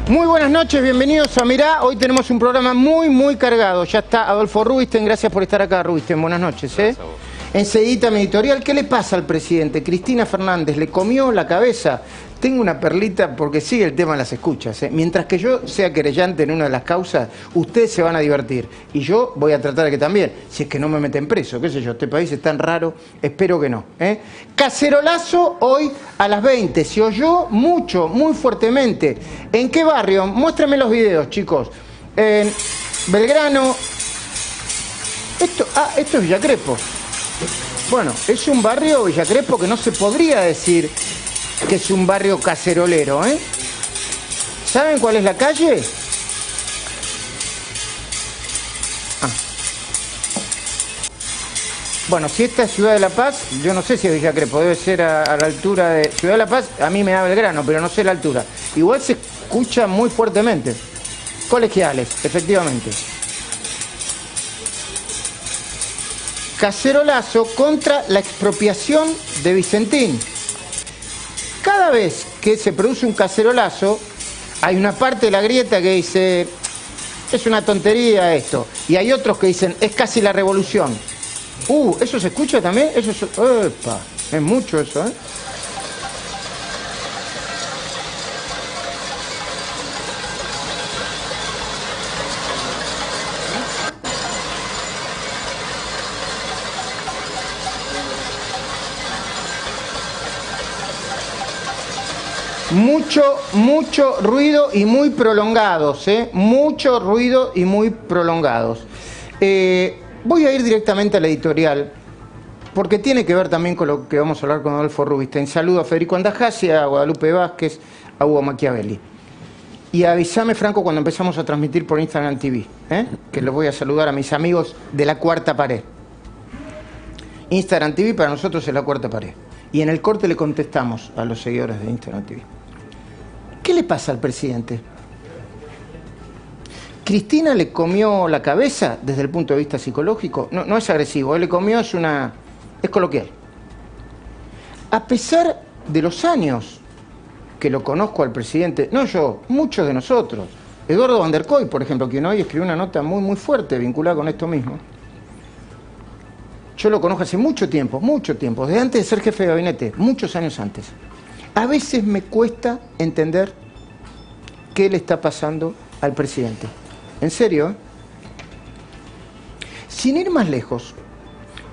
Muy buenas noches, bienvenidos a Mirá. Hoy tenemos un programa muy cargado. Ya está Adolfo Rubinstein, gracias por estar acá, Rubinstein. Buenas noches. Enseguida mi editorial. ¿Qué le pasa al presidente? Cristina Fernández le comió la cabeza. Tengo una perlita porque sigue el tema de las escuchas. Mientras que yo sea querellante en una de las causas, ustedes se van a divertir. Y yo voy a tratar de que también, si es que no me meten preso, qué sé yo, este país es tan raro, espero que no. Cacerolazo hoy a las 20. Se oyó mucho, muy fuertemente. ¿En qué barrio? Muéstrenme los videos, chicos. En Belgrano. Esto es Villa Crespo. Bueno, es un barrio, Villa Crespo, que no se podría decir que es un barrio cacerolero, ¿Saben cuál es la calle? Bueno, si esta es Ciudad de la Paz, yo no sé si es Villa Crespo, debe ser a la altura de Ciudad de la Paz, a mí me da Belgrano, pero no sé la altura. Igual se escucha muy fuertemente. Colegiales, efectivamente. Cacerolazo contra la expropiación de Vicentín. Cada vez que se produce un cacerolazo, hay una parte de la grieta que dice, es una tontería esto. Y hay otros que dicen, es casi la revolución. ¿Eso se escucha también? Eso es, ¡epa! Es mucho eso, Mucho ruido y muy prolongados, Mucho ruido y muy prolongados. Voy a ir directamente a la editorial, porque tiene que ver también con lo que vamos a hablar con Adolfo Rubinstein. Saludo a Federico Andajasi, a Guadalupe Vázquez, a Hugo Machiavelli. Y avísame, Franco, cuando empezamos a transmitir por Instagram TV, que los voy a saludar a mis amigos de la cuarta pared. Instagram TV para nosotros es la cuarta pared. Y en el corte le contestamos a los seguidores de Instagram TV. ¿Qué le pasa al presidente? ¿Cristina le comió la cabeza desde el punto de vista psicológico? No es agresivo, le comió, es coloquial. A pesar de los años que lo conozco al presidente, no yo, muchos de nosotros, Eduardo Van der Koy, por ejemplo, quien hoy escribió una nota muy fuerte vinculada con esto mismo. Yo lo conozco hace mucho tiempo, desde antes de ser jefe de gabinete, muchos años antes. A veces me cuesta entender qué le está pasando al presidente. En serio, Sin ir más lejos,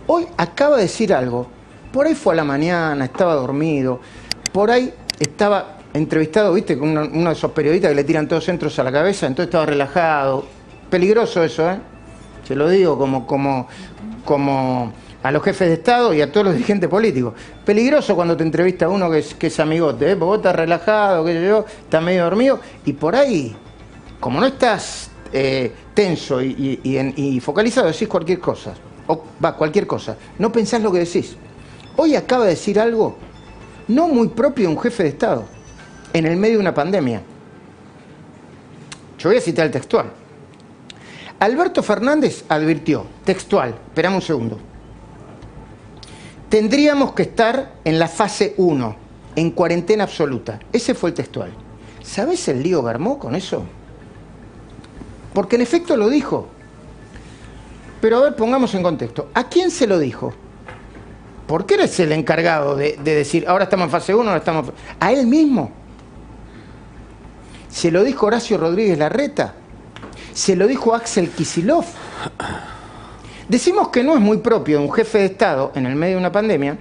hoy acaba de decir algo. Por ahí fue a la mañana, estaba dormido, por ahí estaba entrevistado, viste, con uno de esos periodistas que le tiran todos centros a la cabeza, entonces estaba relajado. Peligroso eso, Se lo digo como a los jefes de Estado y a todos los dirigentes políticos. Peligroso cuando te entrevista uno que es amigote, porque vos estás relajado, estás medio dormido, y por ahí, como no estás tenso y focalizado, decís cualquier cosa. Cualquier cosa. No pensás lo que decís. Hoy acaba de decir algo no muy propio de un jefe de Estado, en el medio de una pandemia. Yo voy a citar el textual. Alberto Fernández advirtió, textual, esperame un segundo. Tendríamos que estar en la fase 1, en cuarentena absoluta. Ese fue el textual. ¿Sabés el lío que armó con eso? Porque en efecto lo dijo. Pero a ver, pongamos en contexto. ¿A quién se lo dijo? ¿Por qué eres el encargado de decir, ahora estamos en fase 1, ahora estamos en fase... ¿A él mismo? ¿Se lo dijo Horacio Rodríguez Larreta? ¿Se lo dijo Axel Kicillof? Decimos que no es muy propio de un jefe de Estado en el medio de una pandemia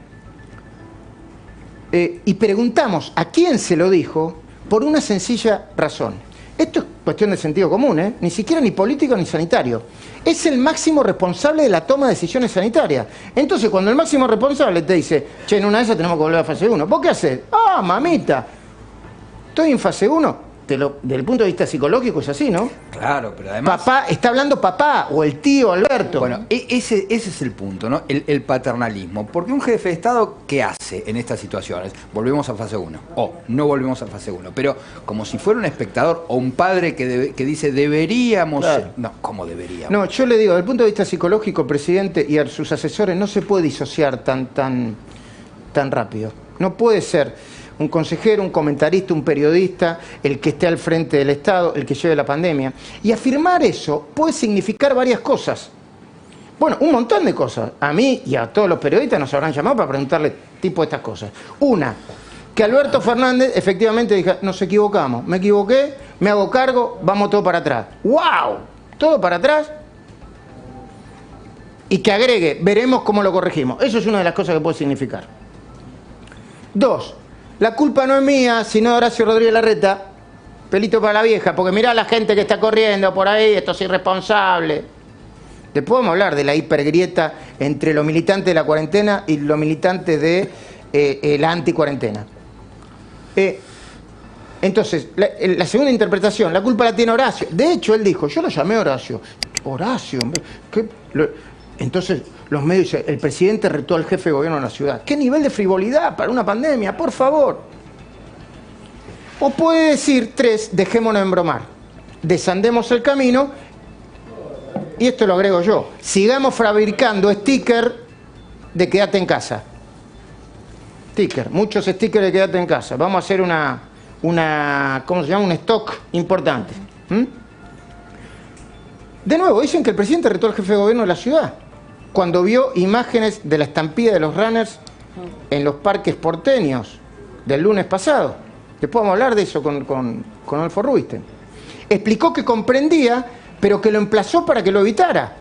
y preguntamos a quién se lo dijo por una sencilla razón. Esto es cuestión de sentido común, ni siquiera ni político ni sanitario. Es el máximo responsable de la toma de decisiones sanitarias. Entonces, cuando el máximo responsable te dice, che, en una de esas tenemos que volver a fase 1, ¿vos qué haces? Ah, mamita, estoy en fase 1. Desde el punto de vista psicológico es así, ¿no? Claro, pero además... Papá, está hablando papá o el tío Alberto. Bueno, ese es el punto, ¿no? El paternalismo. Porque un jefe de Estado, ¿qué hace en estas situaciones? Volvemos a fase 1 o no volvemos a fase 1. Pero como si fuera un espectador o un padre que dice deberíamos... Claro. No, ¿cómo deberíamos? No, yo le digo, desde el punto de vista psicológico, presidente y a sus asesores, no se puede disociar tan rápido. No puede ser. un consejero, un comentarista, un periodista, el que esté al frente del Estado, el que lleve la pandemia. Y afirmar eso puede significar varias cosas. Bueno, un montón de cosas. A mí y a todos los periodistas nos habrán llamado para preguntarle tipo estas cosas. Una, que Alberto Fernández efectivamente dijo, nos equivocamos, me equivoqué, me hago cargo, vamos todo para atrás. ¡Wow! Todo para atrás. Y que agregue, veremos cómo lo corregimos. Eso es una de las cosas que puede significar. Dos, la culpa no es mía, sino de Horacio Rodríguez Larreta, pelito para la vieja, porque mirá la gente que está corriendo por ahí, esto es irresponsable. Después vamos a hablar de la hipergrieta entre los militantes de la cuarentena y los militantes de la anticuarentena. Entonces, la segunda interpretación, la culpa la tiene Horacio. De hecho, él dijo, yo lo llamé Horacio. Horacio, entonces los medios dicen, el presidente retó al jefe de gobierno de la ciudad. ¿Qué nivel de frivolidad para una pandemia? Por favor. O puede decir, tres, dejémonos embromar. Desandemos el camino, y esto lo agrego yo, sigamos fabricando stickers de quédate en casa. Muchos stickers de quédate en casa. Vamos a hacer ¿cómo se llama? Un stock importante. De nuevo, dicen que el presidente retó al jefe de gobierno de la ciudad cuando vio imágenes de la estampida de los runners en los parques porteños del lunes pasado. Después vamos a hablar de eso con Adolfo Rubinstein. Explicó que comprendía, pero que lo emplazó para que lo evitara.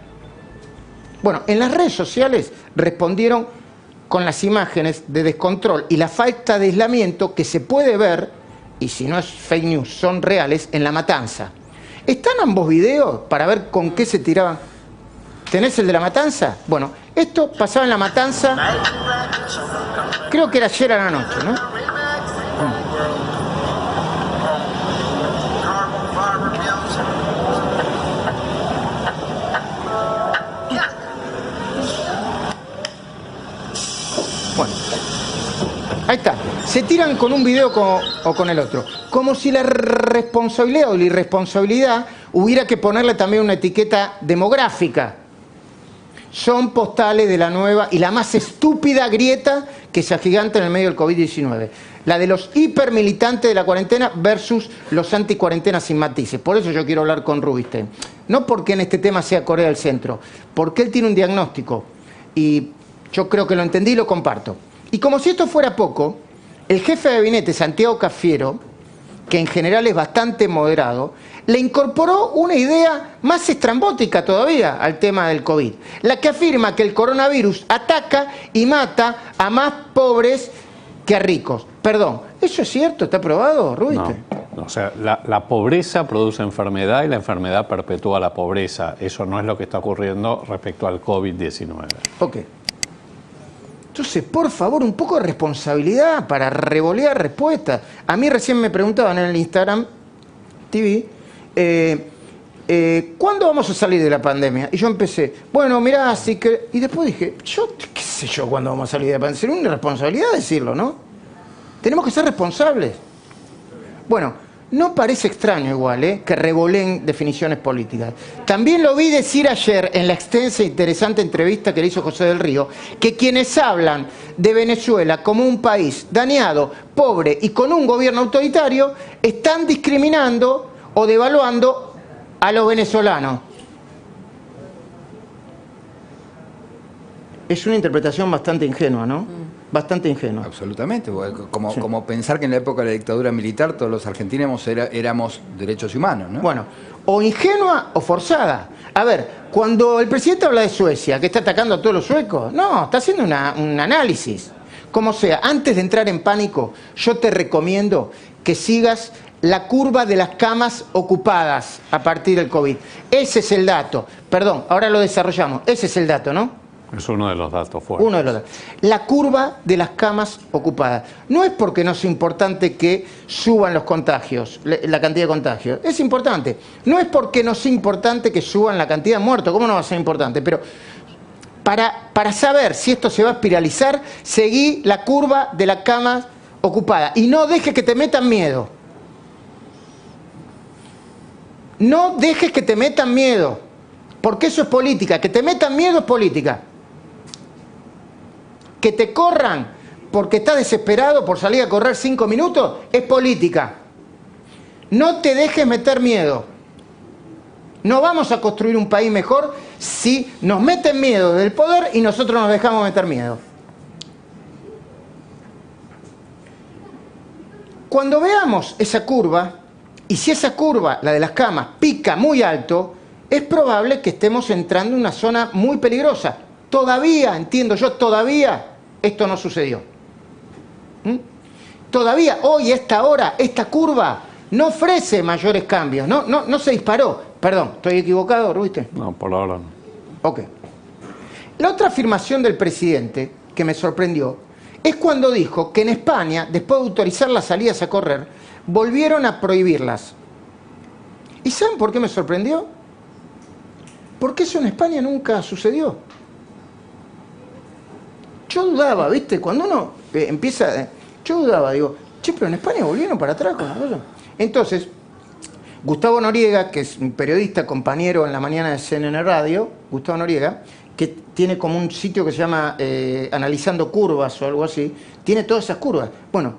Bueno, en las redes sociales respondieron con las imágenes de descontrol y la falta de aislamiento que se puede ver, y si no es fake news, son reales, en La Matanza. ¿Están ambos videos para ver con qué se tiraban? ¿Tenés el de La Matanza? Bueno, esto pasaba en La Matanza, creo que era ayer a la noche, ¿no? Bueno, ahí está. Se tiran con un video o con el otro. Como si la responsabilidad o la irresponsabilidad hubiera que ponerle también una etiqueta demográfica. Son postales de la nueva y la más estúpida grieta que se agiganta en el medio del COVID-19. La de los hipermilitantes de la cuarentena versus los anticuarentenas sin matices. Por eso yo quiero hablar con Rubinstein. No porque en este tema sea Corea del Centro, porque él tiene un diagnóstico y yo creo que lo entendí y lo comparto. Y como si esto fuera poco, el jefe de gabinete, Santiago Cafiero, que en general es bastante moderado, le incorporó una idea más estrambótica todavía al tema del COVID, la que afirma que el coronavirus ataca y mata a más pobres que a ricos. Perdón, ¿eso es cierto? ¿Está probado, Rubinstein? No, o sea, la pobreza produce enfermedad y la enfermedad perpetúa la pobreza. Eso no es lo que está ocurriendo respecto al COVID-19. Ok. Entonces, por favor, un poco de responsabilidad para revolear respuestas. A mí recién me preguntaban en el Instagram TV, ¿cuándo vamos a salir de la pandemia? Y yo empecé, bueno, mirá, así que... Y después dije, qué sé yo cuándo vamos a salir de la pandemia. Sería una irresponsabilidad decirlo, ¿no? Tenemos que ser responsables. Bueno, no parece extraño igual, que revoleen definiciones políticas. También lo vi decir ayer en la extensa e interesante entrevista que le hizo José del Río, que quienes hablan de Venezuela como un país dañado, pobre y con un gobierno autoritario, están discriminando o devaluando a los venezolanos. Es una interpretación bastante ingenua, ¿no? Bastante ingenua. Absolutamente, como pensar que en la época de la dictadura militar todos los argentinos éramos derechos humanos, ¿no? Bueno, o ingenua o forzada. A ver, cuando el presidente habla de Suecia, que está atacando a todos los suecos, no, está haciendo un análisis. Como sea, antes de entrar en pánico, yo te recomiendo que sigas la curva de las camas ocupadas a partir del COVID. Ese es el dato. Perdón, ahora lo desarrollamos. Ese es el dato, ¿no? Es uno de los datos fuertes. Uno de los datos. La curva de las camas ocupadas. No es porque no sea importante que suban los contagios, la cantidad de contagios. Es importante. No es porque no sea importante que suban la cantidad de muertos. ¿Cómo no va a ser importante? Pero para saber si esto se va a espiralizar, seguí la curva de las camas ocupadas. Y no dejes que te metan miedo. No dejes que te metan miedo. Porque eso es política. Que te metan miedo es política. Que te corran porque está desesperado por salir a correr 5 minutos, es política. No te dejes meter miedo. No vamos a construir un país mejor si nos meten miedo del poder y nosotros nos dejamos meter miedo. Cuando veamos esa curva, y si esa curva, la de las camas, pica muy alto, es probable que estemos entrando en una zona muy peligrosa. Todavía, entiendo yo, todavía esto no sucedió. Todavía, hoy, a esta hora, esta curva no ofrece mayores cambios, no se disparó. Perdón, ¿estoy equivocado, Rubiste? No, por ahora no. Ok. La otra afirmación del presidente, que me sorprendió, es cuando dijo que en España, después de autorizar las salidas a correr, volvieron a prohibirlas. ¿Y saben por qué me sorprendió? Porque eso en España nunca sucedió. Yo dudaba, ¿viste? Cuando uno empieza... yo dudaba, digo, che, pero en España volvieron para atrás con la cosa. Entonces, Gustavo Noriega, que es un periodista, compañero en la mañana de CNN Radio, Gustavo Noriega, que tiene como un sitio que se llama Analizando Curvas o algo así, tiene todas esas curvas. Bueno,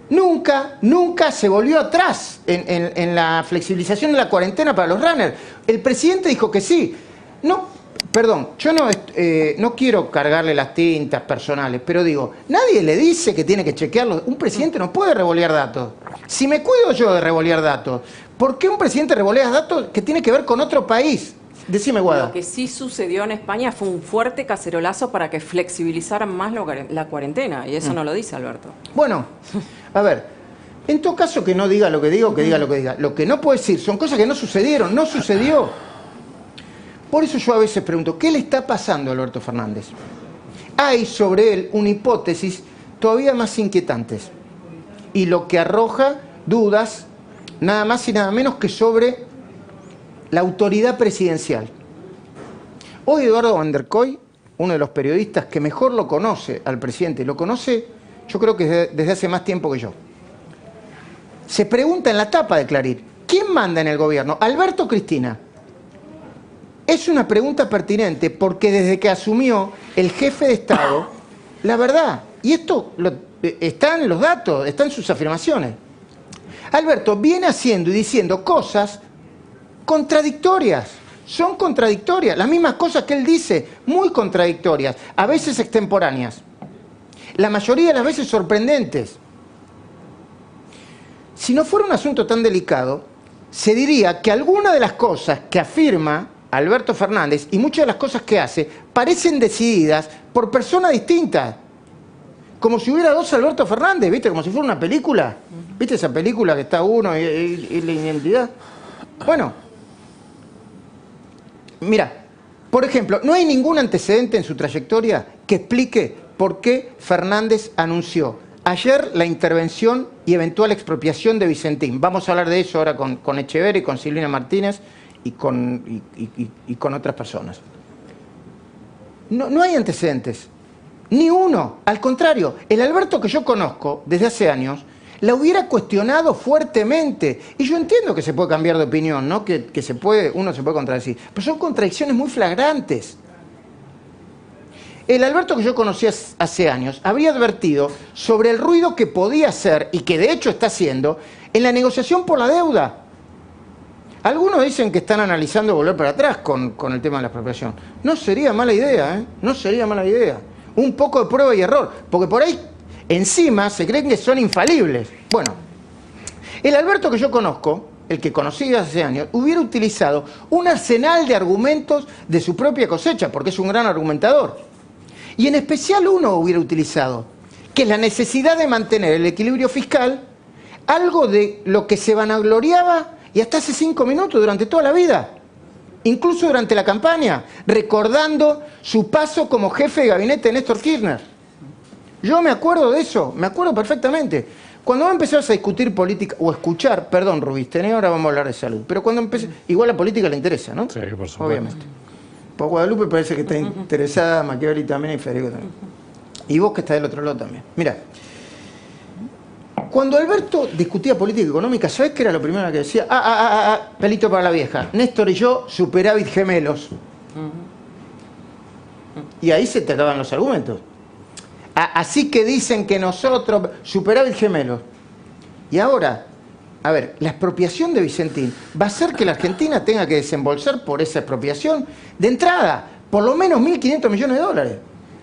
nunca se volvió atrás en la flexibilización de la cuarentena para los runners. El presidente dijo que sí. No, perdón, yo no quiero cargarle las tintas personales, pero digo, nadie le dice que tiene que chequearlo. Un presidente no puede revolear datos. Si me cuido yo de revolear datos, ¿por qué un presidente revolea datos que tiene que ver con otro país? Decime, Guada. Lo que sí sucedió en España fue un fuerte cacerolazo para que flexibilizaran más la cuarentena, y eso no lo dice Alberto. Bueno, a ver, en todo caso que no diga lo que digo, que diga lo que diga. Lo que no puedo decir son cosas que no sucedieron, no sucedió. Por eso yo a veces pregunto, ¿qué le está pasando a Alberto Fernández? Hay sobre él una hipótesis todavía más inquietantes, y lo que arroja dudas, nada más y nada menos que sobre la autoridad presidencial. Hoy Eduardo Van der Koy, uno de los periodistas que mejor lo conoce al presidente, lo conoce yo creo que desde hace más tiempo que yo, se pregunta en la tapa de Clarín, ¿quién manda en el gobierno? ¿Alberto o Cristina? Es una pregunta pertinente porque desde que asumió el jefe de Estado, la verdad, y esto está en los datos, está en sus afirmaciones, Alberto viene haciendo y diciendo cosas contradictorias, son contradictorias, las mismas cosas que él dice, muy contradictorias, a veces extemporáneas, la mayoría de las veces sorprendentes. Si no fuera un asunto tan delicado, se diría que algunas de las cosas que afirma Alberto Fernández y muchas de las cosas que hace parecen decididas por personas distintas, como si hubiera dos Alberto Fernández, ¿viste? Como si fuera una película, ¿viste esa película que está uno y la identidad? Bueno, mira, por ejemplo, no hay ningún antecedente en su trayectoria que explique por qué Fernández anunció ayer la intervención y eventual expropiación de Vicentín. Vamos a hablar de eso ahora con Echeverri, con Silvina Martínez y con otras personas. No hay antecedentes, ni uno. Al contrario, el Alberto que yo conozco desde hace años la hubiera cuestionado fuertemente. Y yo entiendo que se puede cambiar de opinión, ¿no? Que uno se puede contradecir. Pero son contradicciones muy flagrantes. El Alberto que yo conocí hace años habría advertido sobre el ruido que podía hacer, y que de hecho está haciendo, en la negociación por la deuda. Algunos dicen que están analizando volver para atrás con el tema de la expropiación. No sería mala idea, ¿eh? No sería mala idea. Un poco de prueba y error, porque por ahí encima se creen que son infalibles. Bueno, el Alberto que yo conozco, el que conocí hace años, hubiera utilizado un arsenal de argumentos de su propia cosecha, porque es un gran argumentador. Y en especial uno hubiera utilizado, que es la necesidad de mantener el equilibrio fiscal, algo de lo que se vanagloriaba y hasta hace 5 minutos durante toda la vida, incluso durante la campaña, recordando su paso como jefe de gabinete de Néstor Kirchner. Yo me acuerdo de eso, me acuerdo perfectamente. Cuando empezamos a discutir política, o escuchar, perdón Rubisten, ahora vamos a hablar de salud, pero cuando empecé, igual la política le interesa, ¿no? Sí, por supuesto. Obviamente. Por Guadalupe parece que está interesada, Machiavelli también y Federico también. Y vos que estás del otro lado también. Mira, cuando Alberto discutía política económica, ¿sabés qué era lo primero que decía? Pelito para la vieja. Néstor y yo, superávit gemelos. Y ahí se te acaban los argumentos. Así que dicen que nosotros, superávit gemelo. Y ahora, a ver, la expropiación de Vicentín va a hacer que la Argentina tenga que desembolsar por esa expropiación de entrada, por lo menos 1.500 millones de dólares.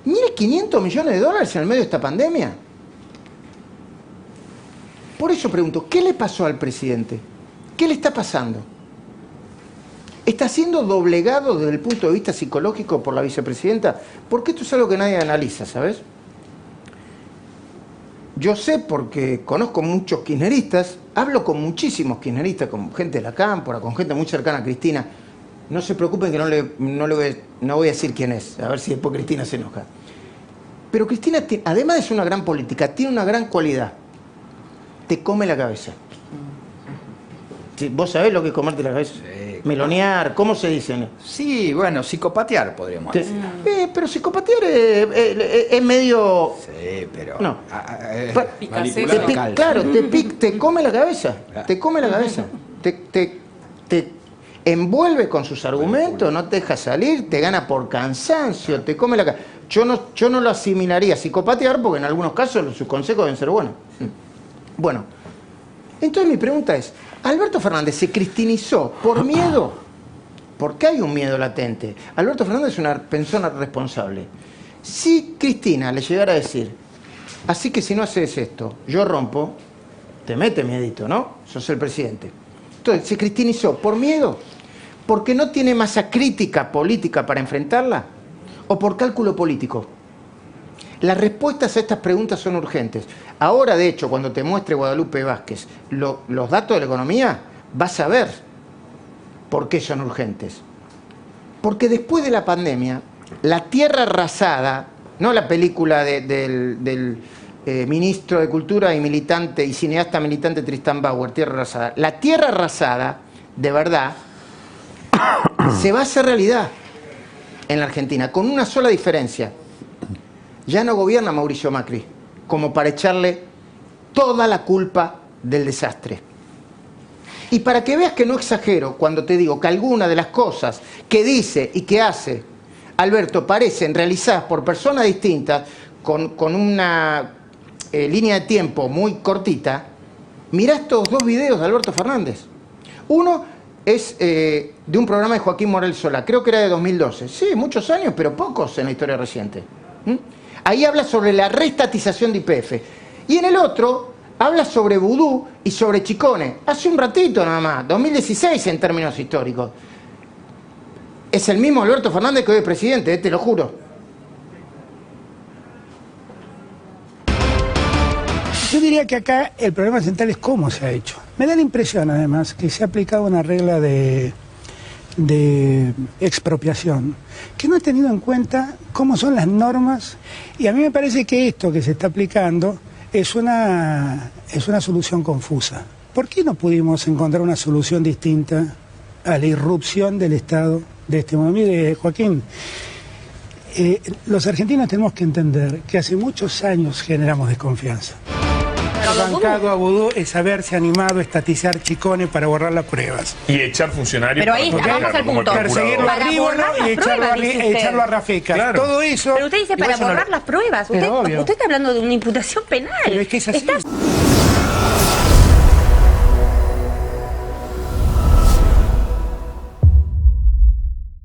1.500 millones de dólares en el medio de esta pandemia. Por eso pregunto, ¿qué le pasó al presidente? ¿Qué le está pasando? ¿Está siendo doblegado desde el punto de vista psicológico por la vicepresidenta? Porque esto es algo que nadie analiza, ¿sabes? Yo sé porque conozco muchos kirchneristas, hablo con muchísimos kirchneristas, con gente de la Cámpora, con gente muy cercana a Cristina. No se preocupen que no voy a decir quién es, a ver si después Cristina se enoja. Pero Cristina, además de ser una gran política, tiene una gran cualidad. Te come la cabeza. Sí, ¿vos sabés lo que es comerte la cabeza? Sí. Melonear, ¿cómo se dice? Sí, bueno, psicopatear podríamos decir. Pero psicopatear es medio... Sí, pero... No. Picaceta. Claro, te come la cabeza. Te come la cabeza. Te envuelve con sus argumentos, no te deja salir, te gana por cansancio, te come la cabeza. Yo no lo asimilaría a psicopatear porque en algunos casos sus consejos deben ser buenos. Bueno, entonces mi pregunta es, ¿Alberto Fernández se cristinizó por miedo? ¿Por qué hay un miedo latente? Alberto Fernández es una persona responsable. Si Cristina le llegara a decir, así que si no haces esto, yo rompo, te mete miedito, ¿no? Sos el presidente. Entonces, ¿se cristinizó por miedo? ¿Porque no tiene masa crítica política para enfrentarla? ¿O por cálculo político? Las respuestas a estas preguntas son urgentes. Ahora, de hecho, cuando te muestre Guadalupe Vázquez los datos de la economía, vas a ver por qué son urgentes. Porque después de la pandemia, la tierra arrasada, no la película del ministro de Cultura y militante y cineasta militante Tristán Bauer, Tierra Arrasada, la tierra arrasada, de verdad, se va a hacer realidad en la Argentina, con una sola diferencia. Ya no gobierna Mauricio Macri como para echarle toda la culpa del desastre. Y para que veas que no exagero cuando te digo que algunas de las cosas que dice y que hace Alberto parecen realizadas por personas distintas, con una línea de tiempo muy cortita, mirá estos dos videos de Alberto Fernández. Uno es de un programa de Joaquín Morel Solá, creo que era de 2012. Sí, muchos años, pero pocos en la historia reciente. Ahí habla sobre la reestatización de YPF. Y en el otro habla sobre vudú y sobre chicones. Hace un ratito nada más, 2016 en términos históricos. Es el mismo Alberto Fernández que hoy es presidente, te lo juro. Yo diría que acá el problema central es cómo se ha hecho. Me da la impresión, además, que se ha aplicado una regla de expropiación, que no ha tenido en cuenta cómo son las normas, y a mí me parece que esto que se está aplicando es una solución confusa. ¿Por qué no pudimos encontrar una solución distinta a la irrupción del Estado de este momento? Mire, Joaquín, los argentinos tenemos que entender que hace muchos años generamos desconfianza. Bancado a vudú es haberse animado a estatizar chicones para borrar las pruebas. Y echar funcionarios. Pero ahí está, vamos al punto. Perseguirlo a Ríbolo y echarlo a Rafecas. Claro. Todo eso... Pero usted dice para borrar las pruebas. Usted está hablando de una imputación penal. Pero es que es así.